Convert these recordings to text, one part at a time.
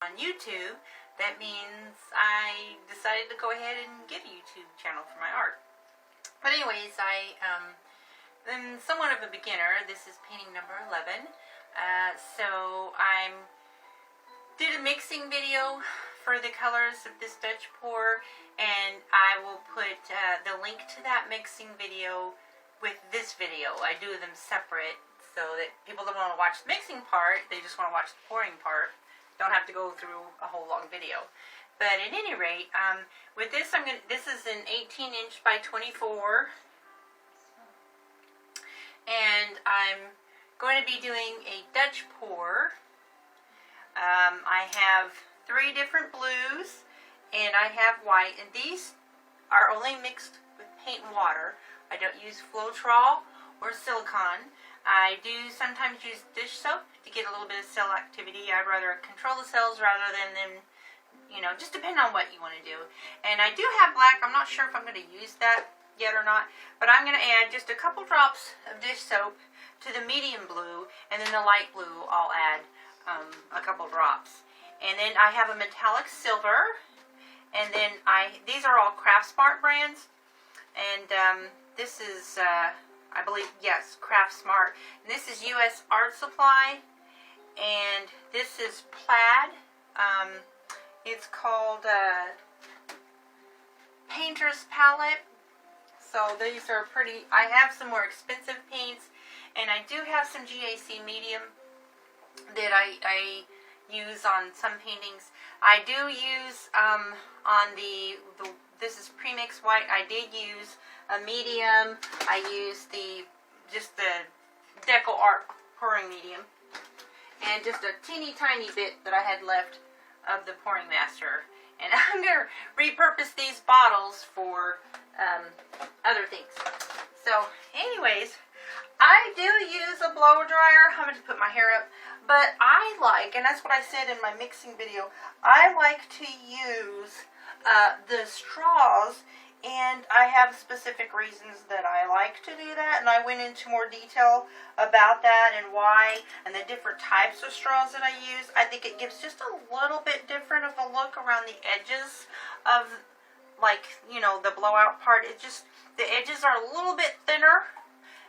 on YouTube, that means I decided to go ahead and get a YouTube channel for my art. But anyways, I'm somewhat of a beginner. This is painting number 11. So I did a mixing video for the colors of this Dutch pour, and I will put the link to that mixing video with this video. I do them separate so that people don't want to watch the mixing part, they just want to watch the pouring part. Don't have to go through a whole long video. But at any rate, with this, this is an 18-inch by 24, and I'm going to be doing a Dutch pour. I have 3 different blues, and I have white, and these are only mixed with paint and water. I don't use Floetrol or silicone. I do sometimes use dish soap to get a little bit of cell activity. I'd rather control the cells rather than them, you know, just depend on what you want to do. And I do have black. I'm not sure if I'm going to use that yet or not, but I'm going to add just a couple drops of dish soap to the medium blue, and then the light blue I'll add a couple drops. And then I have a metallic silver, and then these are all Craftsmart brands, and this is I believe, yes, Craftsmart. And this is U.S. Art Supply, and this is Plaid. It's called Painter's Palette. So these are pretty. I have some more expensive paints, and I do have some GAC medium that I use on some paintings. I do use on this is premix white. I did use a medium. I used just the DECOR pouring medium, and just a teeny tiny bit that I had left of the pouring master. And I'm going to repurpose these bottles for other things. So anyways, I do use a blow dryer. I'm going to put my hair up. But I like, and that's what I said in my mixing video, I like to use the straws, and I have specific reasons that I like to do that, and I went into more detail about that and why, and the different types of straws that I use. I think it gives just a little bit different of a look around the edges of, like, you know, the blowout part. It just, the edges are a little bit thinner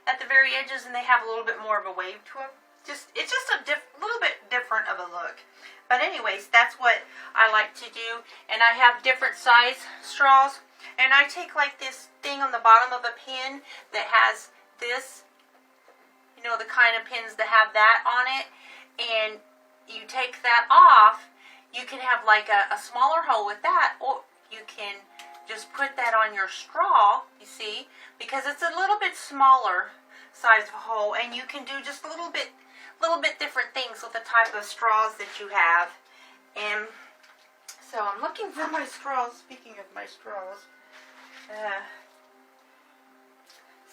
at the very edges, and they have a little bit more of a wave to them. It's just a little bit different of a look. But anyways, that's what I like to do. And I have different size straws. And I take like this thing on the bottom of a pin that has this, you know, the kind of pins that have that on it. And you take that off, you can have like a smaller hole with that, or you can just put that on your straw, you see, because it's a little bit smaller size of hole, and you can do just a little bit different things with the type of straws that you have. And so I'm looking for my straws. Speaking of my straws,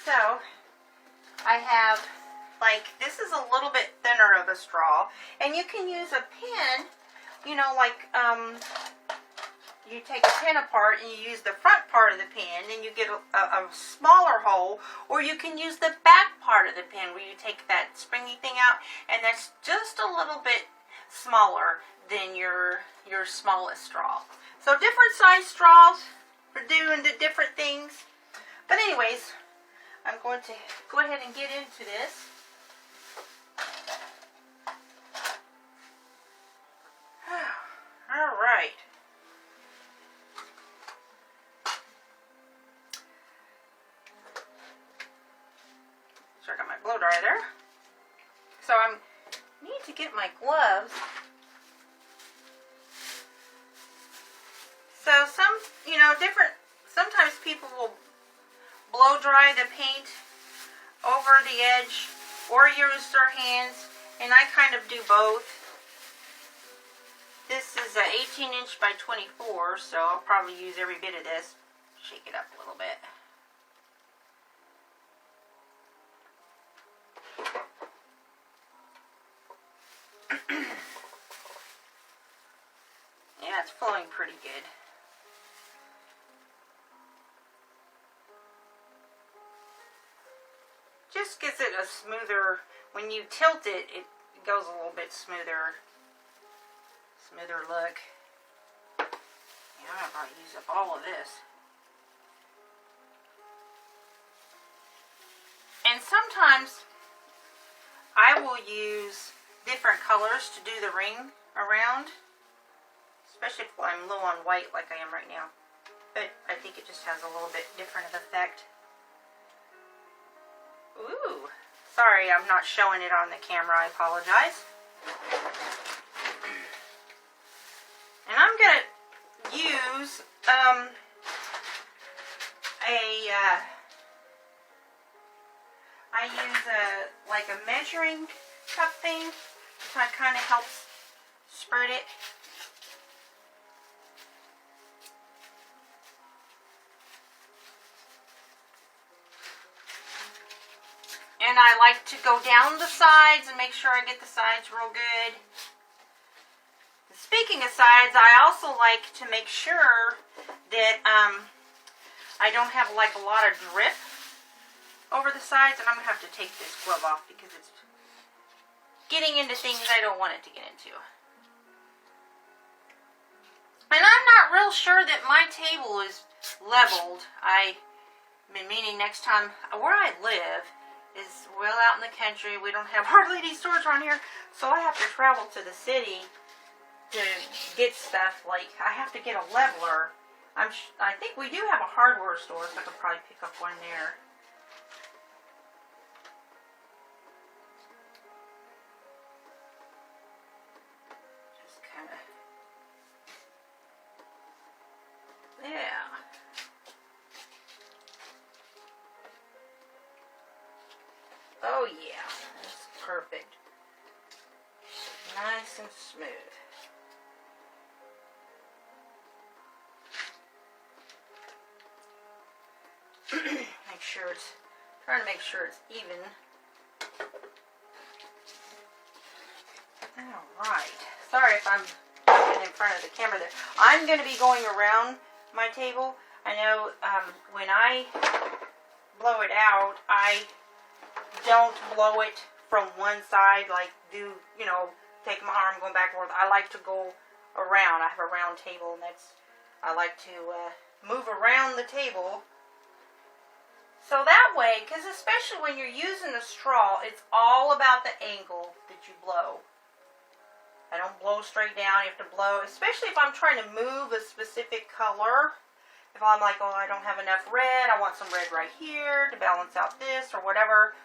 so I have, like, this is a little bit thinner of a straw, and you can use a pin, you know, like you take a pin apart and you use the front part of the pin and you get a smaller hole, or you can use the back part of the pin where you take that springy thing out, and that's just a little bit smaller than your smallest straw. So different size straws for doing the different things. But anyways, I'm going to go ahead and get into this. All right. So I got my blow dryer there. So I need to get my gloves. So you know, sometimes people will blow dry the paint over the edge or use their hands, and I kind of do both. This is an 18-inch by 24, so I'll probably use every bit of this. Shake it up a little bit. Yeah, it's flowing pretty good. Just gives it a smoother, when you tilt it, it goes a little bit smoother smoother look. Yeah, I'm going to use up all of this. And sometimes I will use different colors to do the ring around, especially if I'm low on white like I am right now. But I think it just has a little bit different of effect. Ooh, sorry I'm not showing it on the camera, I apologize. And I'm going to use I use like a measuring cup thing, so it kind of helps spread it. And I like to go down the sides and make sure I get the sides real good. Speaking of sides, I also like to make sure that I don't have like a lot of drip over the sides, and I'm going to have to take this glove off because it's getting into things I don't want it to get into. And I'm not real sure that my table is leveled. I've been meaning next time, where I live is well out in the country. We don't have hardly any stores around here, so I have to travel to the city to get stuff. Like, I have to get a leveler. I think we do have a hardware store, so I could probably pick up one there. Just kind of, yeah. Oh yeah, that's perfect. Nice and smooth. Trying to make sure it's even. Alright. Sorry if I'm in front of the camera there. I'm going to be going around my table. I know when I blow it out, I don't blow it from one side, like take my arm going back and forth. I like to go around. I have a round table, and I like to move around the table. So that way, because especially when you're using a straw, it's all about the angle that you blow. I don't blow straight down. You have to blow, especially if I'm trying to move a specific color. If I'm like, oh, I don't have enough red, I want some red right here to balance out this or whatever.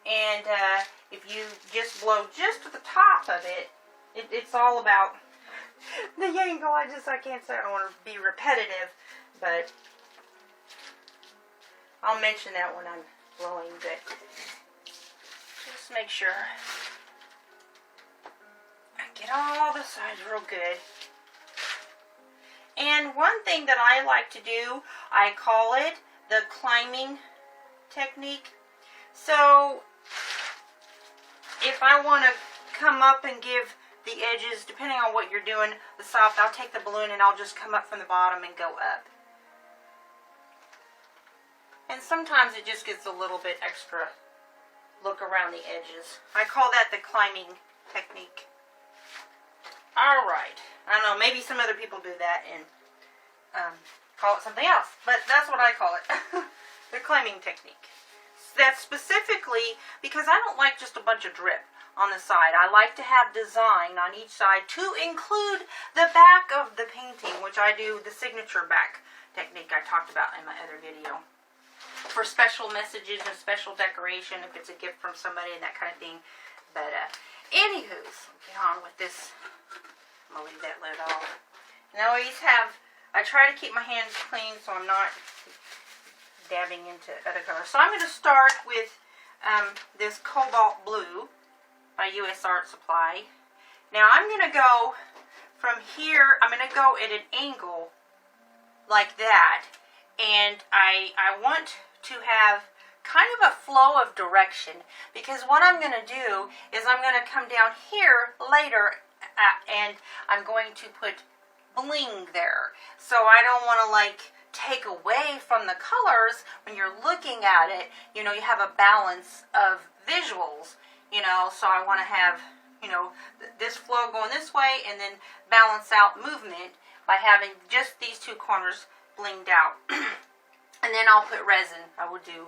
And if you just blow just to the top of it, it's all about the angle. I can't say, I don't want to be repetitive, but I'll mention that when I'm blowing, but just make sure I get all the sides real good. And one thing that I like to do, I call it the climbing technique. So if I want to come up and give the edges, depending on what you're doing, the soft, I'll take the balloon and I'll just come up from the bottom and go up. And sometimes it just gets a little bit extra look around the edges. I call that the climbing technique. Alright. I don't know, maybe some other people do that and call it something else. But that's what I call it. The climbing technique. That's specifically because I don't like just a bunch of drip on the side. I like to have design on each side to include the back of the painting, which I do the signature back technique I talked about in my other video. For special messages and special decoration, if it's a gift from somebody and that kind of thing. But anywho's, get on with this. I'm going to leave that lid off. And I try to keep my hands clean so I'm not dabbing into other colors. So I'm going to start with this Cobalt Blue by U.S. Art Supply. Now I'm going to go from here, I'm going to go at an angle like that. And I want to have kind of a flow of direction, because what I'm going to do is I'm going to come down here later and I'm going to put bling there. So I don't want to like take away from the colors when you're looking at it. You know, you have a balance of visuals, you know, so I want to have you know, this flow going this way, and then balance out movement by having just these two corners blinged out. And then I'll put resin. I will do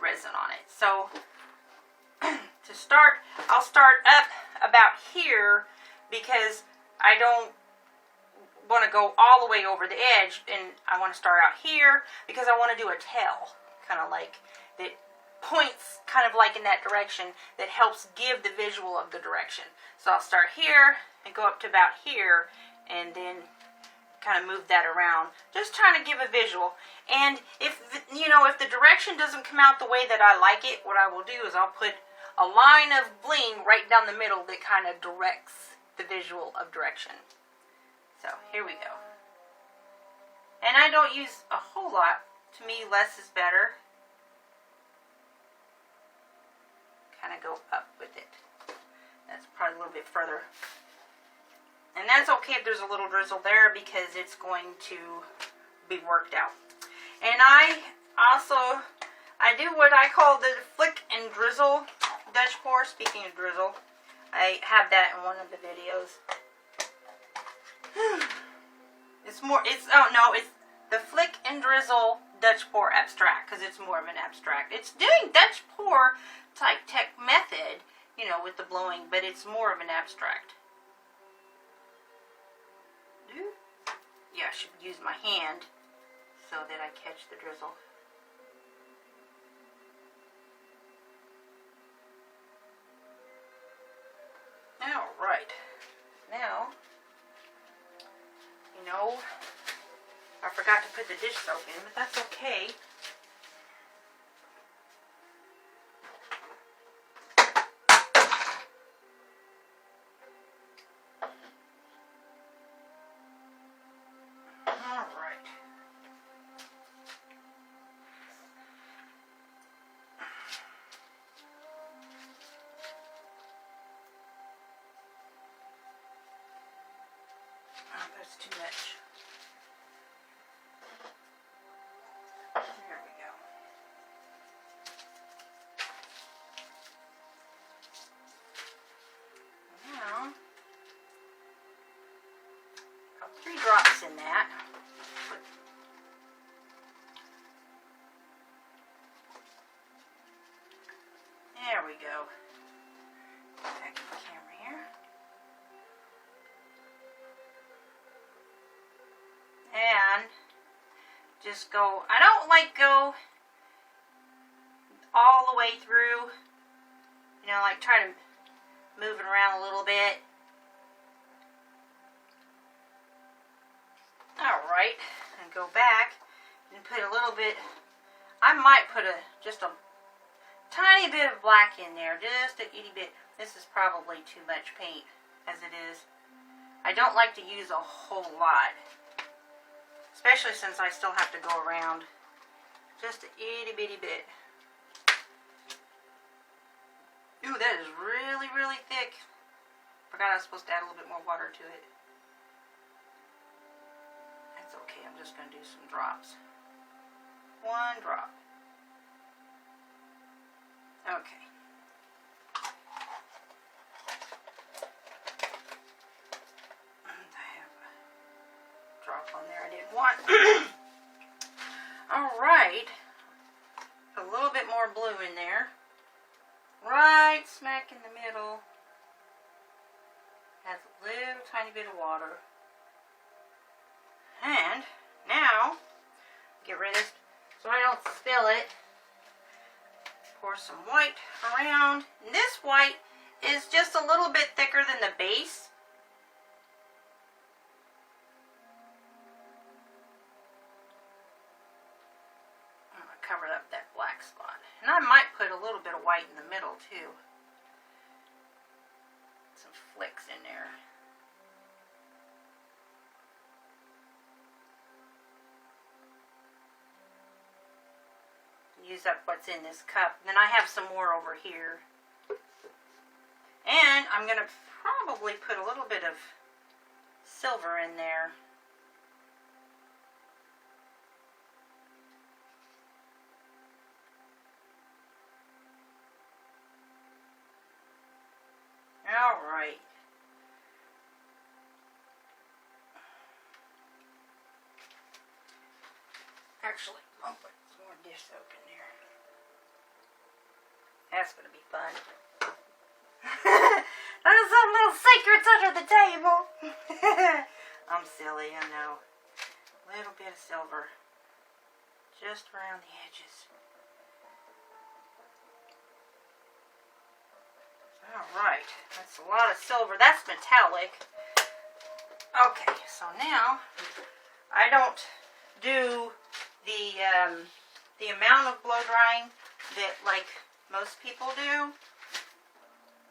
resin on it. So to start, I'll start up about here because I don't want to go all the way over the edge, and I want to start out here because I want to do a tail, kind of like that points kind of like in that direction that helps give the visual of the direction. So I'll start here and go up to about here and then kind of move that around, just trying to give a visual. And if the direction doesn't come out the way that I like it, what I will do is I'll put a line of bling right down the middle that kind of directs the visual of direction. So here we go. And I don't use a whole lot. To me, less is better. Kind of go up with it. That's probably a little bit further. And that's okay if there's a little drizzle there because it's going to be worked out. And I do what I call the flick and drizzle Dutch pour. Speaking of drizzle, I have that in one of the videos. It's the flick and drizzle Dutch pour abstract because it's more of an abstract. It's doing Dutch pour type tech method, with the blowing, but it's more of an abstract. Yeah, I should use my hand so that I catch the drizzle. Alright. Now, I forgot to put the dish soap in, but that's okay. That's too much. There we go. Now, got 3 drops in that. There we go. Back in the camera here. And just go, I don't like go all the way through, like try to move it around a little bit. Alright, and go back and put a little bit, I might put just a tiny bit of black in there, just a itty bit. This is probably too much paint as it is. I don't like to use a whole lot. Especially since I still have to go around just a itty bitty bit. Ooh, that is really, really thick. Forgot I was supposed to add a little bit more water to it. That's okay, I'm just going to do some drops. 1 drop. Okay. On there I didn't want. Alright, a little bit more blue in there, right smack in the middle. Has a little tiny bit of water. And now get rid of this so I don't spill it. Pour some white around. And this white is just a little bit thicker than the base. Covered up that black spot. And I might put a little bit of white in the middle too. Some flicks in there. Use up what's in this cup. Then I have some more over here. And I'm going to probably put a little bit of silver in there. Alright. Actually, I'll put some more dish soap in there. That's going to be fun. There's some little secrets under the table. I'm silly, I know. A little bit of silver. Just around the edges. Alright, that's a lot of silver. That's metallic. Okay, so now I don't do the amount of blow drying that like most people do.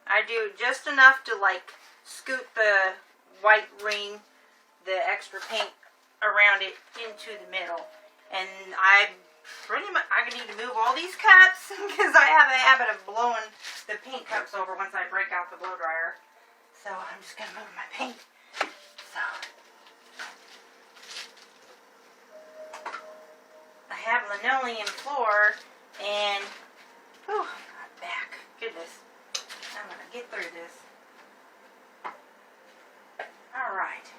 I do just enough to like scoot the white ring, the extra paint around it into the middle. And I need to move all these cups because I have a habit of blowing the paint cups over once I break out the blow dryer. So I'm just going to move my paint. So I have linoleum floor and my back. Goodness. I'm going to get through this. Alright.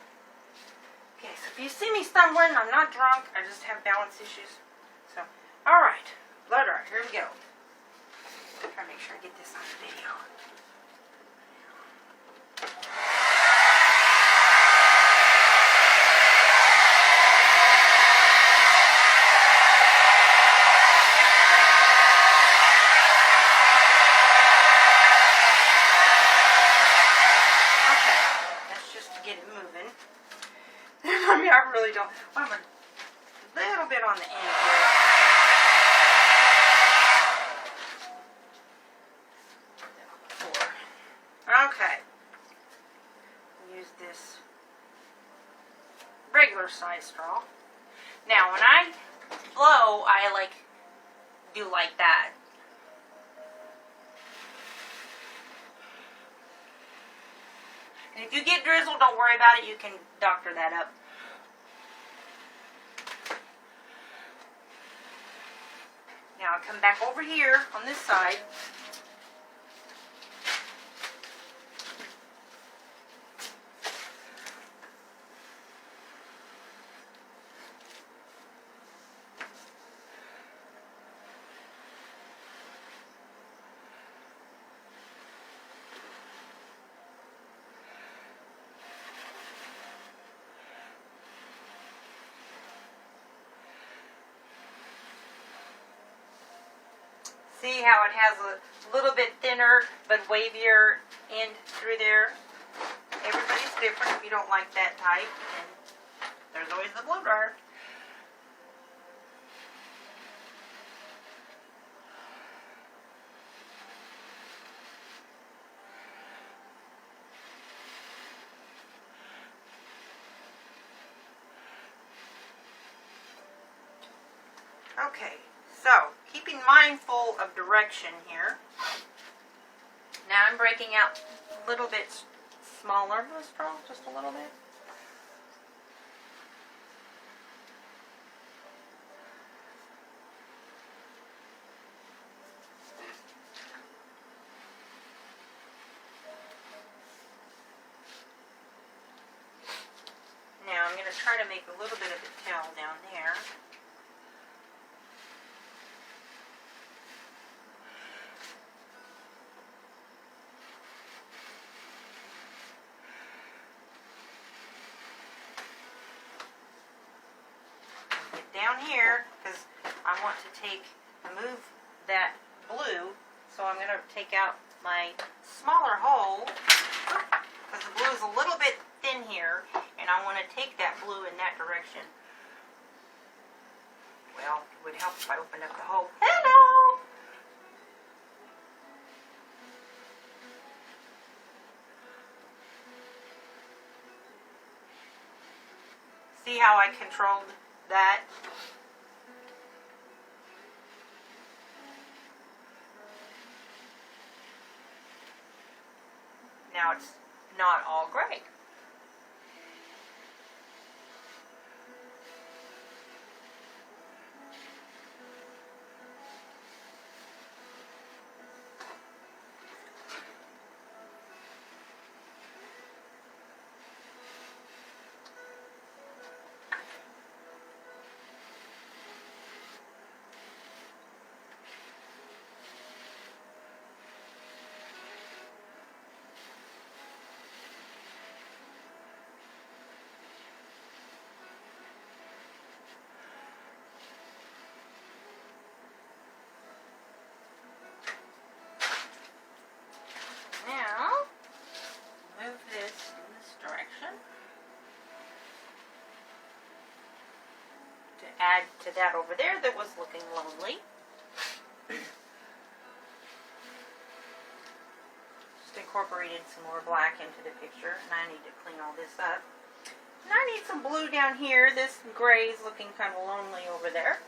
Okay, so if you see me stumbling, I'm not drunk. I just have balance issues. So, alright. Blow dryer. Here we go. Try to make sure I get this on the video. Okay, that's just to get it moving. I mean, I really don't. I'm a little bit on the end here. Okay. Use this regular size straw. Now, when I blow, I do like that. And if you get drizzle, don't worry about it. You can doctor that up. Now, I'll come back over here on this side. See how it has a little bit thinner but wavier end through there? Everybody's different. If you don't like that type, and there's always the blow dryer. Okay, so keeping mindful of direction here. Now I'm breaking out a little bit smaller of a straw, just a little bit. Now I'm going to try to make a little bit of a tail down there. Down here, because I want to move that blue, so I'm going to take out my smaller hole, because the blue is a little bit thin here, and I want to take that blue in that direction. Well, it would help if I opened up the hole. Hello! See how I controlled that? Now it's not all gray. add to that over there that was looking lonely. Just incorporated some more black into the picture, and I need to clean all this up. And I need some blue down here. This gray is looking kind of lonely over there.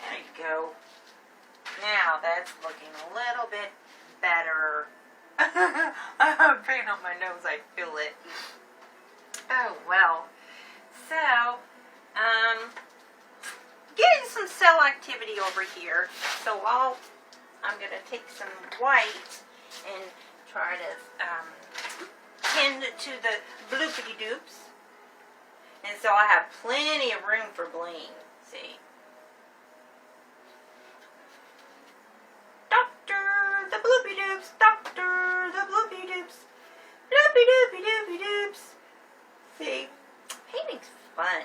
There you go. Now that's looking a little bit better. I have paint on my nose, I feel it. Oh well. So, getting some cell activity over here. So I'm going to take some white and try to pin to the bloopity doops. And so I have plenty of room for bling. See? Doctor, the bloopy doops. Doctor, the bloopy doops. Bloopy doopy doopy doops. See? Painting's fun.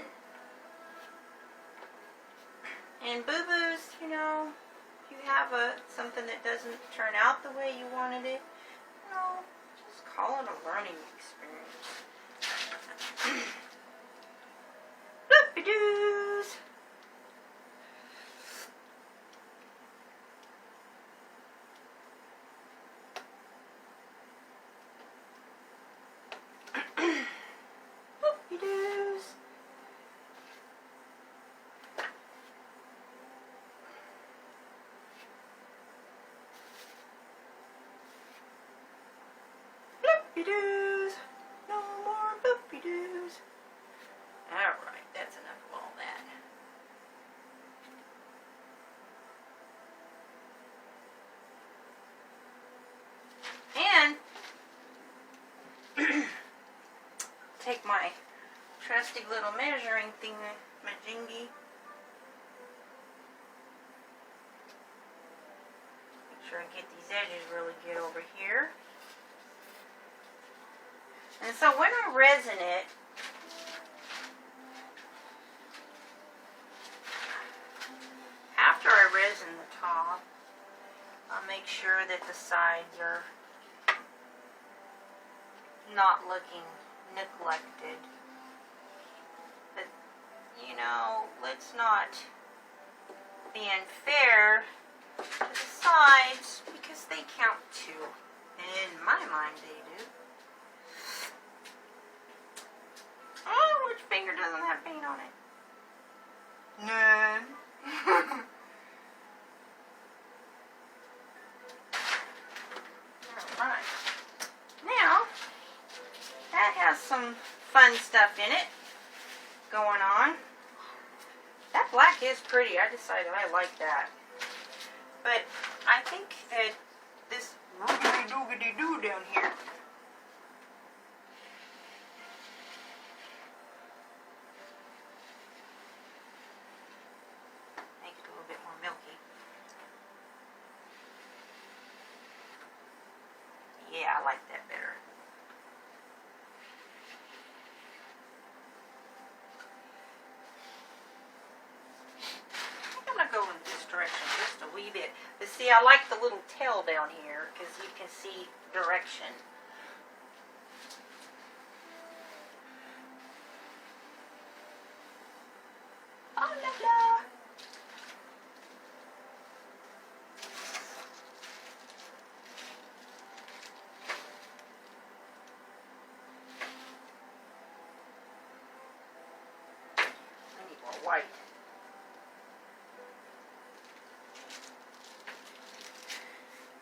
And boo-boos, you know, if you have something that doesn't turn out the way you wanted it, you know, just call it a learning experience. Bloopy-doos. Bloopy-doos. Bloopy-doos. No more bloopy-doos. Alright, that's enough of all that. And take my trusty little measuring thing, majingy. Make sure I get these edges really good over here. And so when I resin it, after I resin the top, I'll make sure that the sides are not looking neglected. But, you know, let's not be unfair to the sides because they count too. In my mind, they do. Oh, which finger doesn't have paint on it? None. Alright. Now, that has some fun stuff in it going on. That black is pretty. I decided I like that. But I think that this roogity-doogity-doo down here make it a little bit more milky. Yeah, I like that better. I'm going to go in this direction just a wee bit. But see, I like the little tail down here because you can see direction. Oh, la la. I need more white.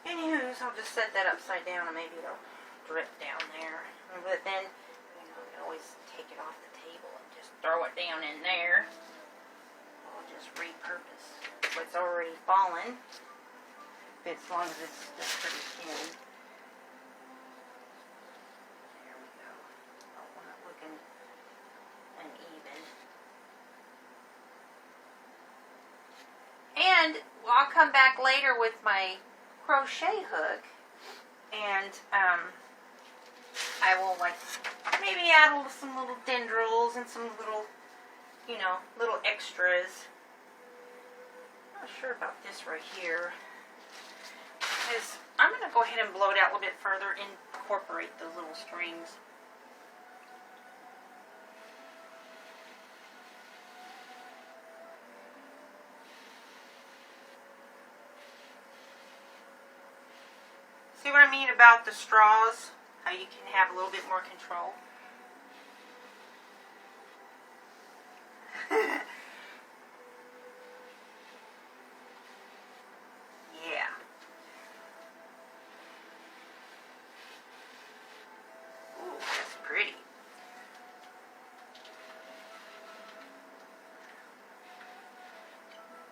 Anywho, so I'll just set that upside down and maybe it'll drip down there. But then, you know, you can always take it off the table and just throw it down in there. We'll just repurpose what's already fallen. As long as it's just pretty thin. There we go. I don't want it looking uneven. And I'll come back later with my crochet hook, and I will like maybe add some little dendrils and some little, you know, little extras. I'm not sure about this right here, because I'm going to go ahead and blow it out a little bit further in incorporate those little strings. See what I mean about the straws? How you can have a little bit more control. Yeah. Ooh, that's pretty.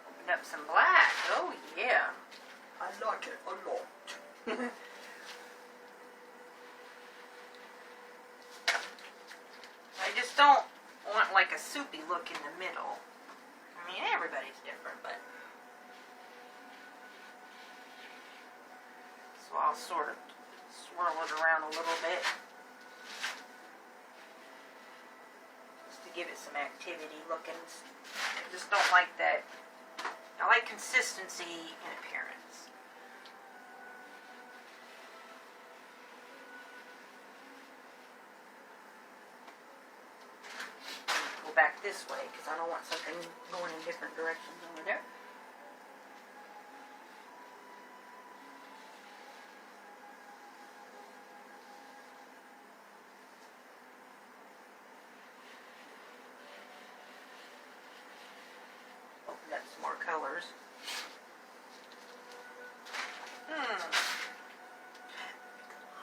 Opened up some black. Oh yeah. I like it a lot. I just don't want like a soupy look in the middle. I mean, everybody's different, but so I'll sort of swirl it around a little bit just to give it some activity looking. I just don't like that. I like consistency in appearance. Back this way because I don't want something going in different directions over there. Open up some more colors.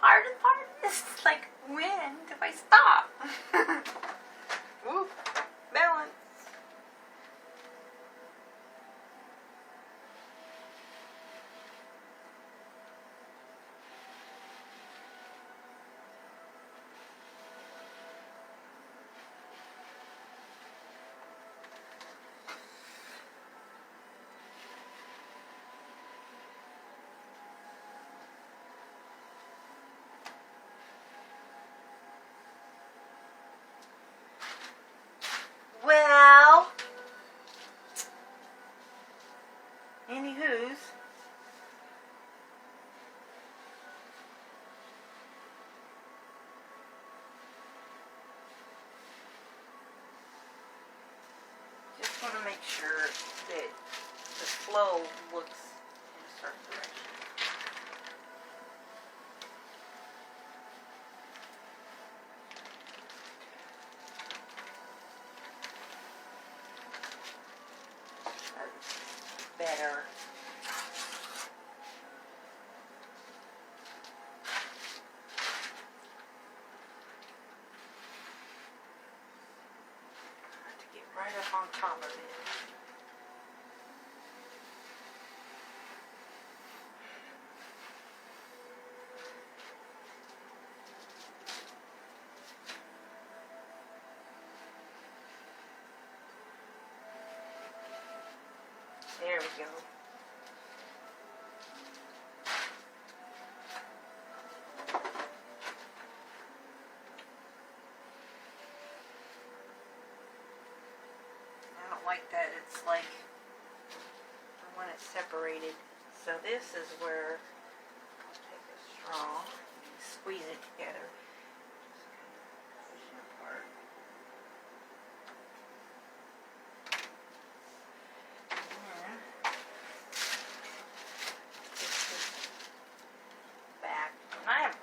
Hardest part is like, when do I stop? Whoop. Balance. Well, anywho's, just want to make sure that the flow looks in a certain direction. Better. To get right up on top of it. There we go. I don't like that. It's like I want it separated. So this is where I'll take a straw and squeeze it together. Just push it apart.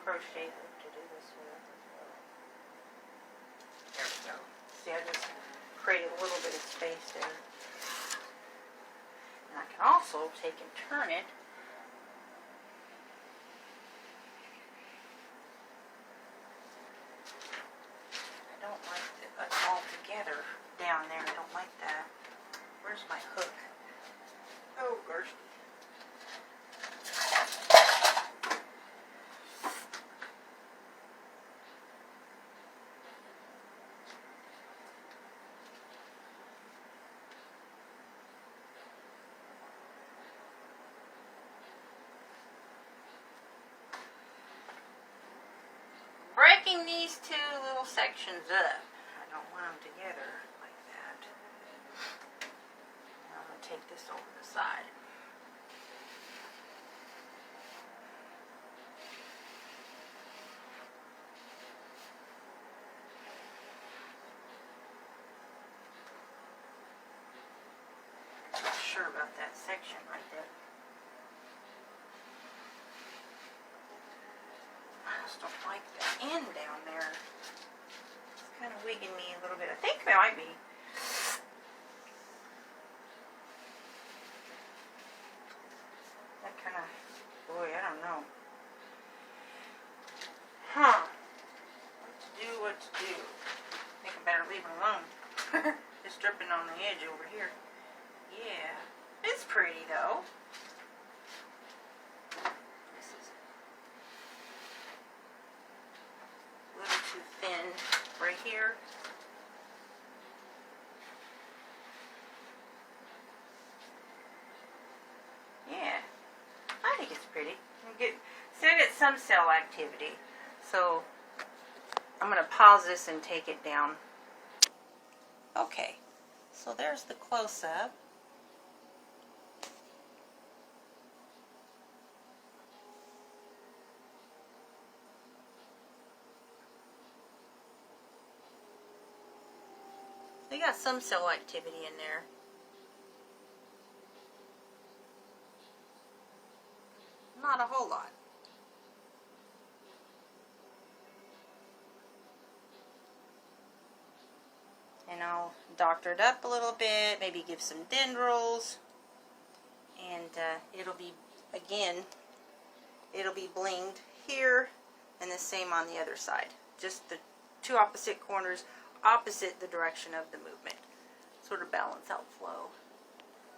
Crochet hook to do this with as well. There we go. See, I just created a little bit of space there. And I can also take and turn it. I don't like it all together down there. I don't like that. Where's my hook? Oh, gosh. Breaking these two little sections up. I don't want them together like that. Now I'm going to take this over the side. sure about that section right there. I just don't like the end down there. It's kind of wigging me a little bit. I think it might be. That kind of, boy, I don't know. Huh. What to do. I think I better leave it alone. Just dripping on the edge over here. Yeah. It's pretty though. This is a little too thin right here. Yeah. I think it's pretty. Said it's some cell activity. So I'm going to pause this and take it down. Okay, so there's the close-up. They got some cell activity in there. Not a whole lot. And I'll doctor it up a little bit, maybe give some dendrils, and it'll be, again, it'll be blinged here and the same on the other side. Just the two opposite corners, opposite the direction of the movement. Sort of balance out flow.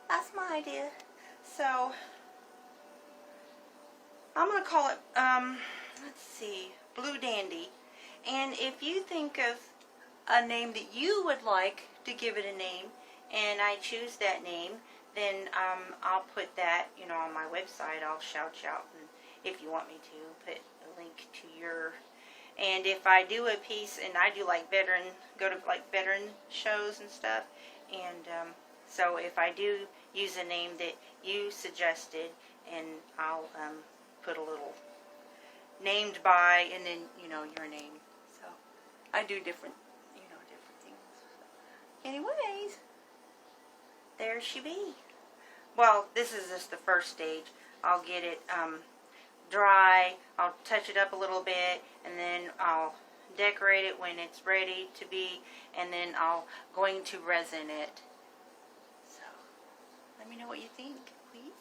That's my idea. So, I'm going to call it, let's see, Blue Dandy. And if you think of a name that you would like to give it a name, and I choose that name, then I'll put that, you know, on my website. I'll shout you out, and if you want me to, put a link to your. And if I do a piece, and I do like go to like veteran shows and stuff, and so if I do use a name that you suggested, and I'll put a little named by, and then, you know, your name. So I do different things. Anyways, there she be. Well, this is just the first stage. I'll get it dry, I'll touch it up a little bit, and then I'll decorate it when it's ready to be, and then I'll going to resin it. So let me know what you think, please.